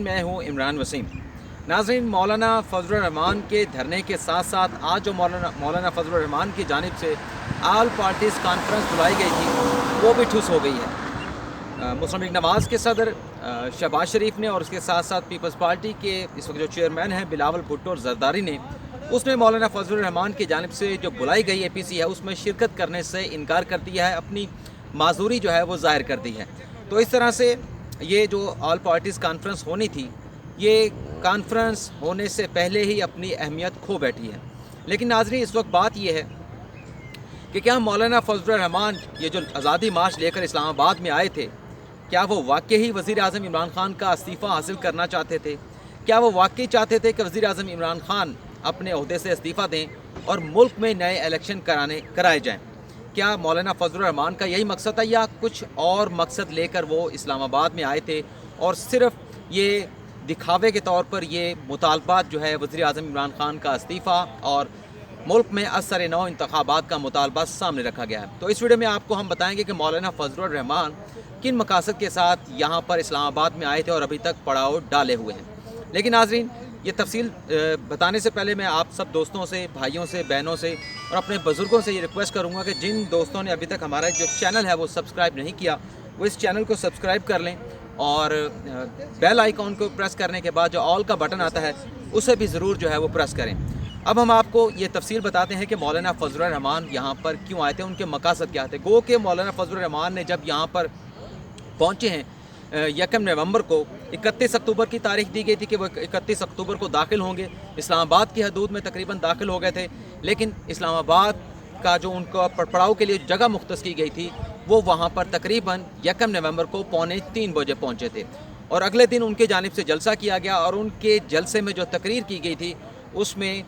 मैं हूं इमरान वसीम। नाज़रीन, मौलाना फजलुर रहमान के धरने के साथ साथ आज जो मौलाना फजलुर रहमान की जानिब से ऑल पार्टीज़ कॉन्फ्रेंस बुलाई गई थी वो भी ठुस हो गई है। मुस्लिम लीग नवाज़ के सदर शहबाज शरीफ ने और उसके साथ साथ पीपल्स पार्टी के इस वक्त जो चेयरमैन हैं बिलावल भुट्टो और जरदारी ने उसने मौलाना फजलुर रहमान की जानिब से जो बुलाई गई APC है उसमें शिरकत करने से इनकार कर दिया है, अपनी माजूरी जो है वो ज़ाहिर कर दी है। तो इस तरह से ये जो ऑल पार्टीज़ कॉन्फ्रेंस होनी थी ये कॉन्फ्रेंस होने से पहले ही अपनी अहमियत खो बैठी है। लेकिन नाज़रीन, इस वक्त बात ये है कि क्या मौलाना फजलुर रहमान ये जो आज़ादी मार्च लेकर इस्लामाबाद में आए थे, क्या वो वाकई ही वज़ीर आज़म इमरान खान का इस्तीफ़ा हासिल करना चाहते थे? क्या वो वाकई चाहते थे कि वज़ीर आज़म इमरान खान अपने ओहदे से इस्तीफ़ा दें और मुल्क में नए इलेक्शन कराए जाएँ? क्या मौलाना फजलुर रहमान का यही मकसद था या कुछ और मकसद लेकर वो इस्लामाबाद में आए थे और सिर्फ ये दिखावे के तौर पर ये मुतालबात जो है वज़ीर आज़म इमरान खान का इस्तीफ़ा और मुल्क में असर नौ इंतखाबात का मुतालबा सामने रखा गया है? तो इस वीडियो में आपको हम बताएंगे कि मौलाना फजलुर रहमान किन मकासद के साथ यहाँ पर इस्लामाबाद में आए थे और अभी तक पड़ाव डाले हुए हैं। लेकिन नाज़रीन, ये तफसील बताने से पहले मैं आप सब दोस्तों से, भाइयों से, बहनों से और अपने बुज़ुर्गों से ये रिक्वेस्ट करूँगा कि जिन दोस्तों ने अभी तक हमारा जो चैनल है वो सब्सक्राइब नहीं किया वो इस चैनल को सब्सक्राइब कर लें और बेल आइकॉन को प्रेस करने के बाद जो ऑल का बटन आता है उसे भी ज़रूर जो है वो प्रेस करें। अब हम आपको ये तफसील बताते हैं कि मौलाना फजलुर रहमान यहाँ पर क्यों आए थे, उनके मकासद क्या थे। गो के मौलाना फजलुर रहमान ने जब यहाँ पर पहुँचे हैं 1 नवंबर को, 31 अक्टूबर की तारीख दी गई थी कि वो 31 अक्टूबर को दाखिल होंगे। इस्लामाबाद की हदूद में तकरीबन दाखिल हो गए थे, लेकिन इस्लामाबाद का जो उनका पड़ाव के लिए जगह मुख्तस की गई थी वो वहाँ पर तकरीबन 1 नवंबर को 2:45 बजे पहुँचे थे और अगले दिन उनकी जानिब से जलसा किया गया और उनके जलसे में जो तकरीर की गई थी उसमें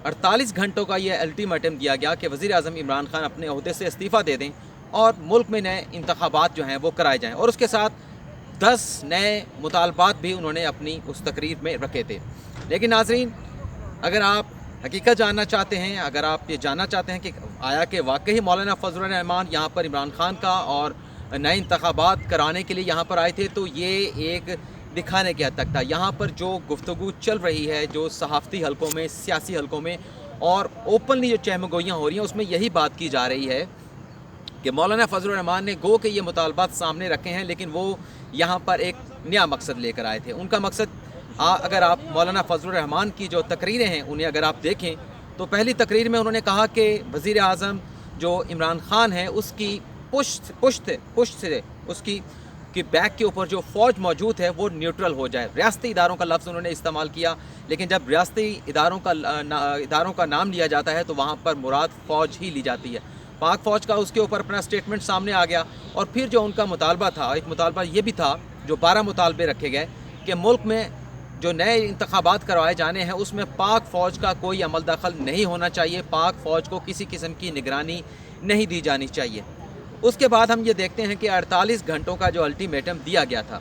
48 घंटों का ये अल्टीमेटम दिया गया कि वज़ीर आज़म इमरान खान अपने ओहदे से इस्तीफ़ा दे दें और मुल्क में नए इंतखाबात जो हैं वो कराए जाएँ, और उसके साथ 10 नए मुतालबात भी उन्होंने अपनी उस तकरीर में रखे थे। लेकिन नाज़रीन, अगर आप हकीकत जानना चाहते हैं, अगर आप ये जानना चाहते हैं कि आया कि वाकई मौलाना फजलुर रहमान यहाँ पर इमरान खान का और नए इंतखाबात कराने के लिए यहाँ पर आए थे, तो ये एक दिखाने के हद तक था। यहाँ पर जो गुफ्तगू चल रही है, जो सहाफ़ती हलकों में, सियासी हलकों में और ओपनली जो चहमगोइयाँ हो रही हैं उसमें यही बात की जा रही है कि मौलाना फजलुर रहमान ने गो के ये मुतालबात सामने रखे हैं, लेकिन वो यहाँ पर एक नया मकसद लेकर आए थे। उनका मकसद, अगर आप मौलाना फजलुर रहमान की जो तकरीरें हैं उन्हें अगर आप देखें तो पहली तकरीर में उन्होंने कहा कि वज़ीर आज़म जो इमरान खान है उसकी पुश्त से उसकी बैक के ऊपर जो फ़ौज मौजूद है वो न्यूट्रल हो जाए। रियासती इदारों का लफ्ज़ उन्होंने इस्तेमाल किया, लेकिन जब रियासती इदारों का नाम लिया जाता है तो वहाँ पर मुराद फ़ौज ही ली जाती है। पाक फ़ौज का उसके ऊपर अपना स्टेटमेंट सामने आ गया और फिर जो उनका मुतालबा था, एक मुतालबा ये भी था, जो 12 मुतालबे रखे गए कि मुल्क में जो नए इंतखाबात करवाए जाने हैं उसमें पाक फ़ौज का कोई अमल दखल नहीं होना चाहिए, पाक फ़ौज को किसी किस्म की निगरानी नहीं दी जानी चाहिए। उसके बाद हम ये देखते हैं कि 48 घंटों का जो अल्टीमेटम दिया गया था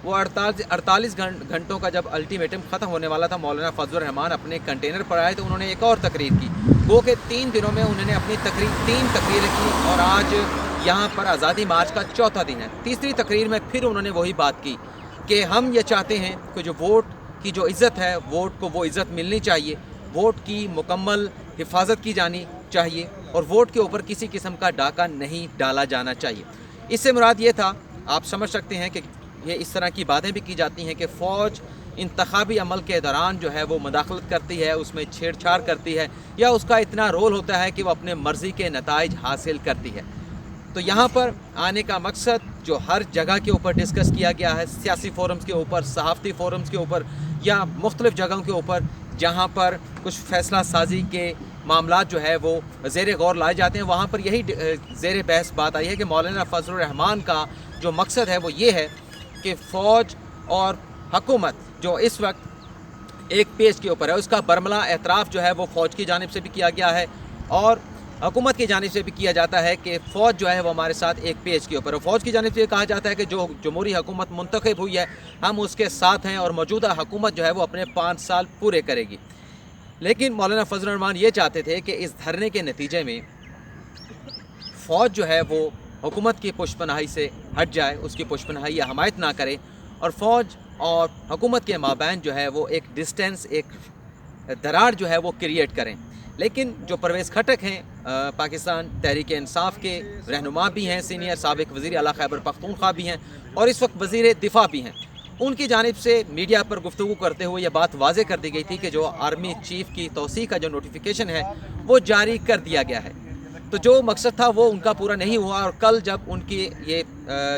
वो 48 घंटों का जब अल्टीमेटम ख़त्म होने वाला था, मौलाना फजलुर रहमान अपने कंटेनर पर आए तो उन्होंने एक और तकरीर की। वो के 3 दिनों में उन्होंने अपनी 3 तकरीरें की और आज यहाँ पर आज़ादी मार्च का चौथा दिन है। तीसरी तकरीर में फिर उन्होंने वही बात की कि हम ये चाहते हैं कि जो वोट की जो इज़्ज़त है, वोट को वो इज़्ज़त मिलनी चाहिए, वोट की मुकम्मल हिफाजत की जानी चाहिए और वोट के ऊपर किसी किस्म का डाका नहीं डाला जाना चाहिए। इससे मुराद ये था, आप समझ सकते हैं कि ये इस तरह की बातें भी की जाती हैं कि फ़ौज इंतखाबी अमल के दौरान जो है वो मदाखलत करती है, उसमें छेड़छाड़ करती है या उसका इतना रोल होता है कि वो अपने मर्ज़ी के नताइज हासिल करती है। तो यहाँ पर आने का मकसद जो हर जगह के ऊपर डिस्कस किया गया है, सियासी फोरम्स के ऊपर, सहाफ़ती फोरम्स के ऊपर या मुख्तलिफ़ जगहों के ऊपर जहाँ पर कुछ फ़ैसला साजी के मामलात जो है वो ज़ेर गौर लाए जाते हैं, वहाँ पर यही ज़ेर बहस बात आई है कि मौलाना फजलुर रहमान का जो मकसद है वो ये है कि फ़ौज और हुकूमत जो इस वक्त एक पेज के ऊपर है उसका बरमला एतराफ़ जो है वो फ़ौज की जानिब से भी किया गया है और हुकूमत की जानिब से भी किया जाता है कि फ़ौज जो है वो हमारे साथ एक पेज के ऊपर है। फ़ौज की जानिब से कहा जाता है कि जो जमहूरी हुकूमत मुंतखब हुई है हम उसके साथ हैं और मौजूदा हुकूमत जो है वो अपने 5 साल पूरे करेगी। लेकिन मौलाना फजलुर रहमान ये चाहते थे कि इस धरने के नतीजे में फ़ौज जो है वो हुकूमत की पुष्पनाही से हट जाए, उसकी पुष्पनाही या हमायत ना करे और फ़ौज اور حکومت کے مابین جو ہے وہ ایک ڈسٹینس، ایک دراڑ جو ہے وہ کریٹ کریں۔ لیکن جو پرویز خٹک ہیں پاکستان تحریک انصاف کے رہنما بھی ہیں، سینئر سابق وزیر اعلیٰ خیبر پختونخوا بھی ہیں اور اس وقت وزیر دفاع بھی ہیں، ان کی جانب سے میڈیا پر گفتگو کرتے ہوئے یہ بات واضح کر دی گئی تھی کہ جو آرمی چیف کی توسیع کا جو نوٹیفیکیشن ہے وہ جاری کر دیا گیا ہے۔ تو جو مقصد تھا وہ ان کا پورا نہیں ہوا، اور کل جب ان کی یہ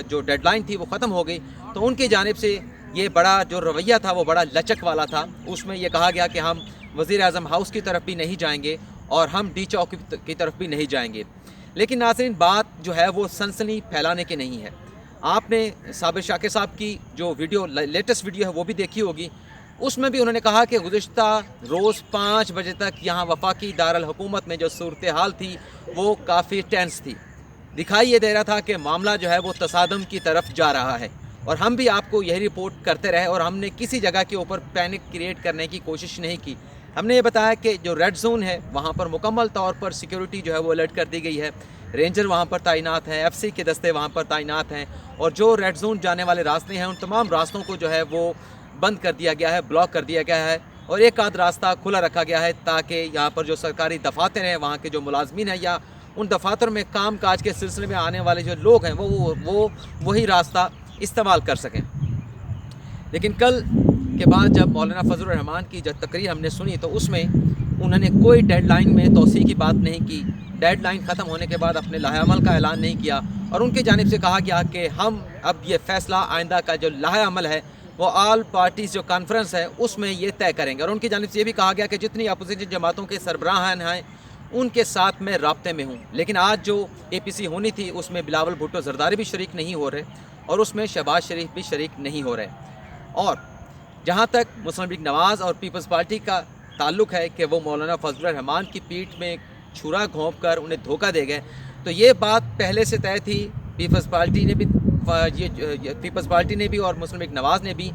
جو ڈیڈ لائن تھی وہ ختم ہو گئی تو ان کی جانب سے یہ بڑا جو رویہ تھا وہ بڑا لچک والا تھا۔ اس میں یہ کہا گیا کہ ہم وزیر اعظم ہاؤس کی طرف بھی نہیں جائیں گے اور ہم ڈی چوک کی طرف بھی نہیں جائیں گے۔ لیکن ناظرین، بات جو ہے وہ سنسنی پھیلانے کی نہیں ہے۔ آپ نے صابر شاکر صاحب کی جو ویڈیو لیٹسٹ ویڈیو ہے وہ بھی دیکھی ہوگی، اس میں بھی انہوں نے کہا کہ گزشتہ روز 5 بجے تک یہاں وفاقی دارالحکومت میں جو صورتحال تھی وہ کافی ٹینس تھی، دکھائی یہ دے رہا تھا کہ معاملہ جو ہے وہ تصادم کی طرف جا رہا ہے، اور ہم بھی آپ کو یہی رپورٹ کرتے رہے اور ہم نے کسی جگہ کے اوپر پینک کریٹ کرنے کی کوشش نہیں کی۔ ہم نے یہ بتایا کہ جو ریڈ زون ہے وہاں پر مکمل طور پر سیکیورٹی جو ہے وہ الرٹ کر دی گئی ہے، رینجر وہاں پر تعینات ہیں، ایف سی کے دستے وہاں پر تعینات ہیں، اور جو ریڈ زون جانے والے راستے ہیں ان تمام راستوں کو جو ہے وہ بند کر دیا گیا ہے، بلاک کر دیا گیا ہے، اور ایک آدھ راستہ کھلا رکھا گیا ہے تاکہ یہاں پر جو سرکاری دفاتر ہیں، وہاں کے جو ملازمین ہیں یا ان دفاتر میں کام کاج کے سلسلے میں آنے والے جو لوگ ہیں وہ وہی راستہ استعمال کر سکیں۔ لیکن کل کے بعد جب مولانا فضل الرحمان کی جب تقریر ہم نے سنی تو اس میں انہوں نے کوئی ڈیڈ لائن میں توسیع کی بات نہیں کی، ڈیڈ لائن ختم ہونے کے بعد اپنے لائحہ عمل کا اعلان نہیں کیا، اور ان کی جانب سے کہا گیا کہ ہم اب یہ فیصلہ آئندہ کا جو لائحہ عمل ہے وہ آل پارٹیز جو کانفرنس ہے اس میں یہ طے کریں گے، اور ان کی جانب سے یہ بھی کہا گیا کہ جتنی اپوزیشن جماعتوں کے سربراہان ہیں ان کے ساتھ میں رابطے میں ہوں۔ لیکن آج جو اے پی سی ہونی تھی اس میں بلاول بھٹو زرداری بھی شریک نہیں ہو رہے اور اس میں شہباز شریف بھی شریک نہیں ہو رہے، اور جہاں تک مسلم لیگ نواز اور پیپلز پارٹی کا تعلق ہے کہ وہ مولانا فضل الرحمان کی پیٹھ میں چھرا گھونپ کر انہیں دھوکہ دے گئے، تو یہ بات پہلے سے طے تھی۔ پیپلز پارٹی نے بھی اور مسلم لیگ نواز نے بھی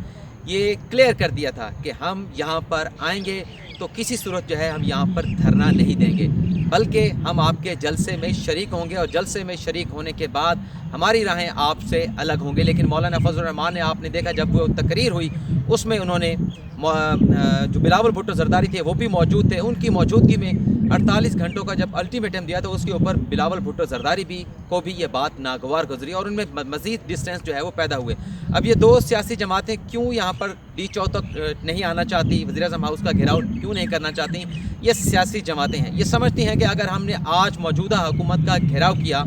یہ کلیئر کر دیا تھا کہ ہم یہاں پر آئیں گے تو کسی صورت جو ہے ہم یہاں پر دھرنا نہیں دیں گے، بلکہ ہم آپ کے جلسے میں شریک ہوں گے، اور جلسے میں شریک ہونے کے بعد ہماری راہیں آپ سے الگ ہوں گے۔ لیکن مولانا فضل الرحمان نے، آپ نے دیکھا جب وہ تقریر ہوئی اس میں انہوں نے جو بلاول بھٹو زرداری تھے وہ بھی موجود تھے، ان کی موجودگی میں 48 گھنٹوں کا جب الٹیمیٹم دیا تو اس کے اوپر بلاول بھٹو زرداری کو بھی یہ بات ناگوار گزری اور ان میں مزید ڈسٹینس جو ہے وہ پیدا ہوئے۔ اب یہ دو سیاسی جماعتیں کیوں یہاں پر ڈی چوک تک نہیں آنا چاہتی، وزیر اعظم ہاؤس کا گھیراؤ کیوں نہیں کرنا چاہتی؟ یہ سیاسی جماعتیں ہیں، یہ سمجھتی ہیں کہ اگر ہم نے آج موجودہ حکومت کا گھیراؤ کیا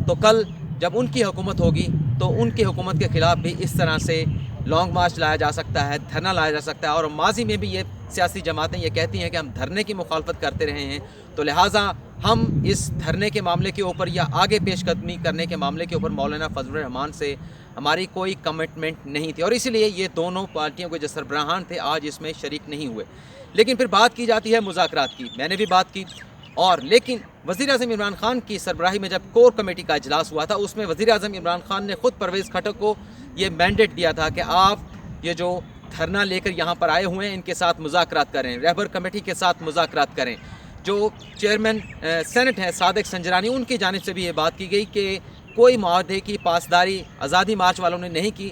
تو کل جب ان کی حکومت ہوگی تو ان کی حکومت کے خلاف بھی اس طرح سے لانگ مارچ لایا جا سکتا ہے، دھرنا لایا جا سکتا ہے، اور ماضی میں بھی یہ سیاسی جماعتیں یہ کہتی ہیں کہ ہم دھرنے کی مخالفت کرتے رہے ہیں، تو لہٰذا ہم اس دھرنے کے معاملے کے اوپر یا آگے پیش قدمی کرنے کے معاملے کے اوپر مولانا فضل الرحمان سے ہماری کوئی کمٹمنٹ نہیں تھی، اور اسی لیے یہ دونوں پارٹیوں کے جو سربراہان تھے آج اس میں شریک نہیں ہوئے۔ لیکن پھر بات کی جاتی ہے مذاکرات کی، میں نے بھی بات کی، اور لیکن وزیر اعظم عمران خان کی سربراہی میں جب کور کمیٹی کا اجلاس ہوا تھا اس میں وزیر اعظم عمران خان نے خود پرویز خٹک کو یہ مینڈیٹ دیا تھا کہ آپ یہ جو دھرنا لے کر یہاں پر آئے ہوئے ہیں ان کے ساتھ مذاکرات کریں، رہبر کمیٹی کے ساتھ مذاکرات کریں۔ جو چیئرمین سینٹ ہیں صادق سنجرانی، ان کی جانب سے بھی یہ بات کی گئی کہ کوئی معاہدے کی پاسداری آزادی مارچ والوں نے نہیں کی،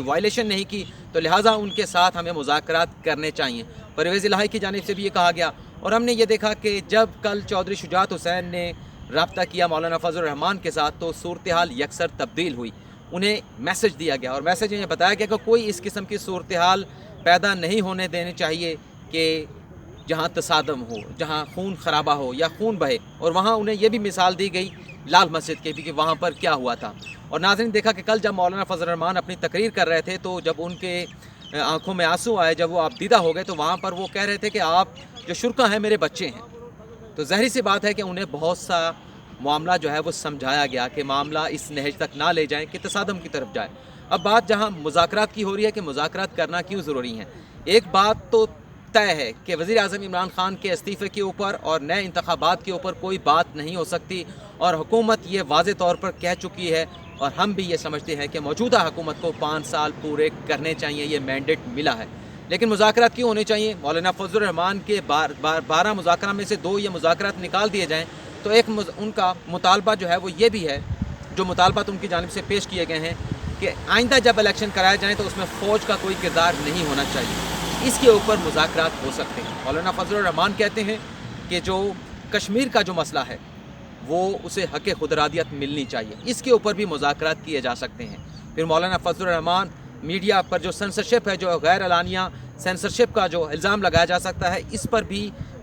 وائلیشن نہیں کی، تو لہٰذا ان کے ساتھ ہمیں مذاکرات کرنے چاہیے۔ پرویز الہی کی جانب سے بھی یہ کہا گیا، اور ہم نے یہ دیکھا کہ جب کل چودھری شجاعت حسین نے رابطہ کیا مولانا فضل الرحمان کے ساتھ تو صورتحال یکسر تبدیل ہوئی، انہیں میسج دیا گیا، اور میسج میں یہ بتایا گیا کہ کوئی اس قسم کی صورتحال پیدا نہیں ہونے دینے چاہیے کہ جہاں تصادم ہو، جہاں خون خرابہ ہو یا خون بہے، اور وہاں انہیں یہ بھی مثال دی گئی لال مسجد کے بھی کہ وہاں پر کیا ہوا تھا۔ اور ناظرین دیکھا کہ کل جب مولانا فضل الرحمان اپنی تقریر کر رہے تھے تو جب ان کے آنکھوں میں آنسو آئے، جب وہ آپ دیدہ ہو گئے، تو وہاں پر وہ کہہ رہے تھے کہ آپ جو شرکا ہیں میرے بچے ہیں، تو ظاہری سی بات ہے کہ انہیں بہت سا معاملہ جو ہے وہ سمجھایا گیا کہ معاملہ اس نہج تک نہ لے جائیں کہ تصادم کی طرف جائے۔ اب بات جہاں مذاکرات کی ہو رہی ہے کہ مذاکرات کرنا کیوں ضروری ہیں، ایک بات تو طے ہے کہ وزیر اعظم عمران خان کے استعفے کے اوپر اور نئے انتخابات کے اوپر کوئی بات نہیں ہو سکتی، اور حکومت یہ واضح طور پر کہہ چکی ہے، اور ہم بھی یہ سمجھتے ہیں کہ موجودہ حکومت کو 5 سال پورے کرنے چاہیے، یہ مینڈیٹ ملا ہے۔ لیکن مذاکرات کیوں ہونے چاہیے؟ مولانا فضل الرحمان کے 12 مذاکرات میں سے 2 یہ مذاکرات نکال دیے جائیں تو ایک ان کا مطالبہ جو ہے وہ یہ بھی ہے، جو مطالبات ان کی جانب سے پیش کیے گئے ہیں कि आइंदा जब इलेक्शन कराया जाए तो उसमें फ़ौज का कोई किरदार नहीं होना चाहिए। इसके ऊपर मुज़ाकरात हो सकते हैं। मौलाना फजलुर रहमान कहते हैं कि जो कश्मीर का जो मसला है वो उसे हक़ खुदरादियत मिलनी चाहिए, इसके ऊपर भी मुज़ाकरात किए जा सकते हैं। फिर मौलाना फजलुर रहमान मीडिया पर जो सेंसरशिप है, जो गैर एलानिया सेंसरशिप का जो इल्ज़ाम लगाया जा सकता है, इस पर भी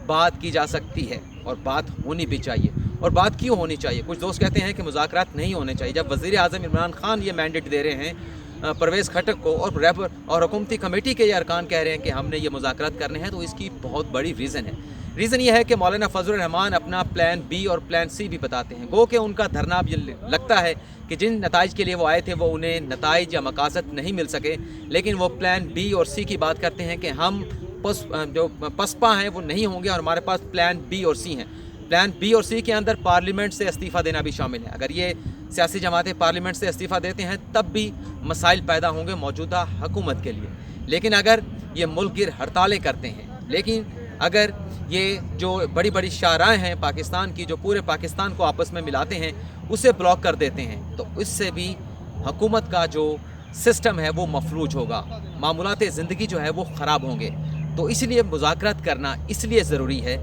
बात की जा सकती है और बात होनी भी चाहिए। और बात क्यों होनी चाहिए? कुछ दोस्त कहते हैं कि मुज़ाकरात नहीं होने चाहिए। जब वज़ीर आज़म इमरान खान ये मैंडेट दे रहे हैं परवेज़ खटक को और हुकूमती कमेटी के ये अरकान कह रहे हैं कि हमने ये मुज़ाकरात करने हैं, तो इसकी बहुत बड़ी रीज़न है। रीज़न ये है कि मौलाना फजलुर रहमान अपना प्लान बी और प्लान सी भी बताते हैं। गो कि उनका धरना अब ये लगता है कि जिन नताइज के लिए वो आए थे वो उन्हें नताइज या मकासद नहीं मिल सके, लेकिन वो प्लान बी और सी की बात करते हैं कि हम जो पसपा हैं वो नहीं होंगे और हमारे पास प्लान बी और सी हैं। प्लान बी और सी के अंदर पार्लियामेंट से इस्तीफ़ा देना भी शामिल है। अगर ये सियासी जमातें पार्लियामेंट से इस्तीफ़ा देते हैं तब भी मसाइल पैदा होंगे मौजूदा हुकूमत के लिए। लेकिन अगर ये मुल्क गिर हड़तालें करते हैं, लेकिन अगर ये जो बड़ी बड़ी शाहराएँ हैं पाकिस्तान की, जो पूरे पाकिस्तान को आपस में मिलाते हैं, उसे ब्लॉक कर देते हैं, तो इससे भी हुकूमत का जो सिस्टम है वो मफलूज होगा, मामूलात ज़िंदगी जो है वो ख़राब होंगे। तो इसलिए मुज़ाकरात करना इसलिए ज़रूरी है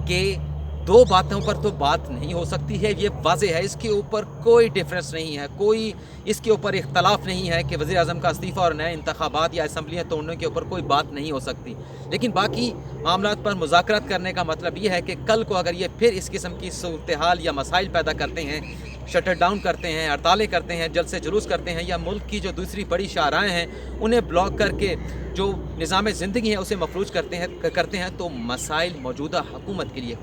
कि दो बातों पर तो बात नहीं हो सकती है, ये वाज़ेह है। इसके ऊपर कोई डिफरेंस नहीं है, कोई इसके ऊपर इख्तलाफ नहीं है कि वज़ीर आज़म का इस्तीफ़ा और नए इंतखाबात या असम्बलियाँ तोड़ने के ऊपर कोई बात नहीं हो सकती। लेकिन बाकी मामलात पर मुज़ाकरात करने का मतलब ये है कि कल को अगर ये फिर इस किस्म की सूरत हाल या मसाइल पैदा करते हैं, शटर डाउन करते हैं, हड़तालें करते हैं, जलसे जुलूस करते हैं, या मुल्क की जो दूसरी बड़ी शाहराएँ हैं उन्हें ब्लॉक करके जो निज़ाम ज़िंदगी है उसे मफलूज करते हैं तो मसाइल मौजूदा हुकूमत के लिए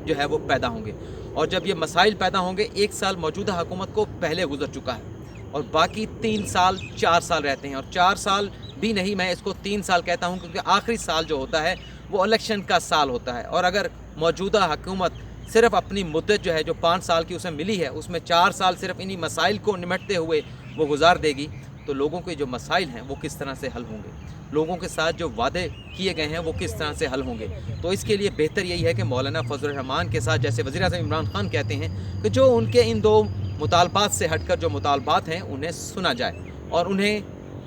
जो है वो पैदा होंगे। और जब ये मसाइल पैदा होंगे, 1 साल मौजूदा हुकूमत को पहले गुजर चुका है और बाकी 3 साल 4 साल रहते हैं। और 4 साल भी नहीं, मैं इसको 3 साल कहता हूँ, क्योंकि आखिरी साल जो होता है वो इलेक्शन का साल होता है। और अगर मौजूदा हुकूमत सिर्फ अपनी मुद्दत जो है जो 5 साल की उसे मिली है, उसमें 4 साल सिर्फ इन्हीं मसाइल को निमटते हुए वो गुजार देगी, तो लोगों के जो मसाइल हैं वो किस तरह से हल होंगे, लोगों के साथ जो वादे किए गए हैं वो किस तरह से हल होंगे। तो इसके लिए बेहतर यही है कि मौलाना फजलुर रहमान के साथ, जैसे वज़ीर आज़म इमरान खान कहते हैं, कि जो उनके इन 2 मुतालबात से हटकर जो मुतालबात हैं उन्हें सुना जाए और उन्हें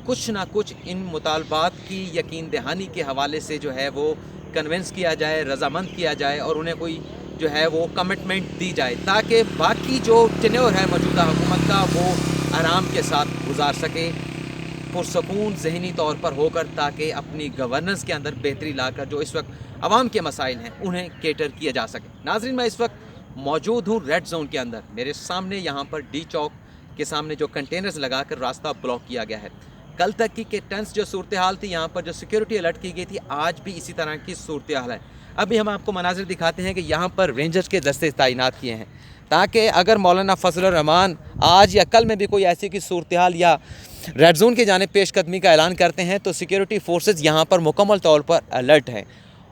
कुछ ना कुछ इन मुतालबात की यकीन दहानी के हवाले से जो है वो कन्विंस किया जाए, रजामंद किया जाए और उन्हें कोई जो है वो कमिटमेंट दी जाए, ताकि बाकी जो टेन्योर है मौजूदा हुकूमत का वो आराम के साथ गुजार सके, पुरसकून ज़हनी तौर पर होकर, ताकि अपनी गवर्नेंस के अंदर बेहतरी लाकर जो इस वक्त आवाम के मसाइल हैं उन्हें केटर किया जा सके। नाज़रीन, मैं इस वक्त मौजूद हूँ रेड जोन के अंदर। मेरे सामने यहाँ पर डी चौक के सामने जो कंटेनर्स लगाकर रास्ता ब्लॉक किया गया है। कल तक की टेंस जो सूरत हाल थी, यहाँ पर जो सिक्योरिटी अलर्ट की गई थी, आज भी इसी तरह की सूरत हाल है। अभी हम आपको मनाजिर दिखाते हैं कि यहाँ पर रेंजर्स के दस्ते तैनात किए हैं, ताकि अगर मौलाना फजलुर रहमान आज या कल में भी कोई ऐसी की सूरत हाल या रेड जोन की जानिब पेशकदमी का ऐलान करते हैं तो सिक्योरिटी फोर्सेस यहाँ पर मुकम्मल तौर पर अलर्ट हैं।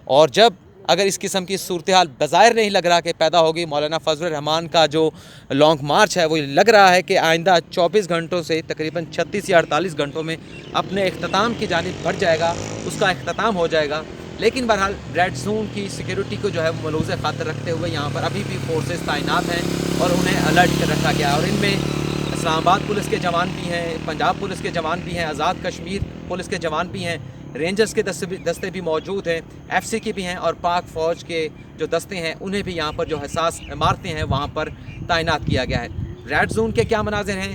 और जब अगर इस किस्म की सूरत हाल बज़ाहिर नहीं लग रहा कि पैदा होगी, मौलाना फजलुर रहमान का जो लॉन्ग मार्च है वो लग रहा है कि आइंदा 24 घंटों से तकरीबन 36 या 48 घंटों में अपने इख्तिताम की जानिब बढ़ जाएगा, उसका इख्तिताम हो जाएगा। लेकिन बहरहाल रेड जोन की सिक्योरिटी को जो है वो मलूज़ खातिर रखते हुए यहाँ पर अभी भी फोर्सेस तैनात हैं और उन्हें अलर्ट कर रखा गया है। और इनमें इस्लामाबाद पुलिस के जवान भी हैं, पंजाब पुलिस के जवान भी हैं, आज़ाद कश्मीर पुलिस के जवान भी हैं, रेंजर्स के दस्ते भी मौजूद हैं, FC की भी हैं और पाक फ़ौज के जो दस्ते हैं उन्हें भी यहाँ पर जो हसास इमारतें हैं वहाँ पर तैनात किया गया है। रेड जोन के क्या मनाजिर हैं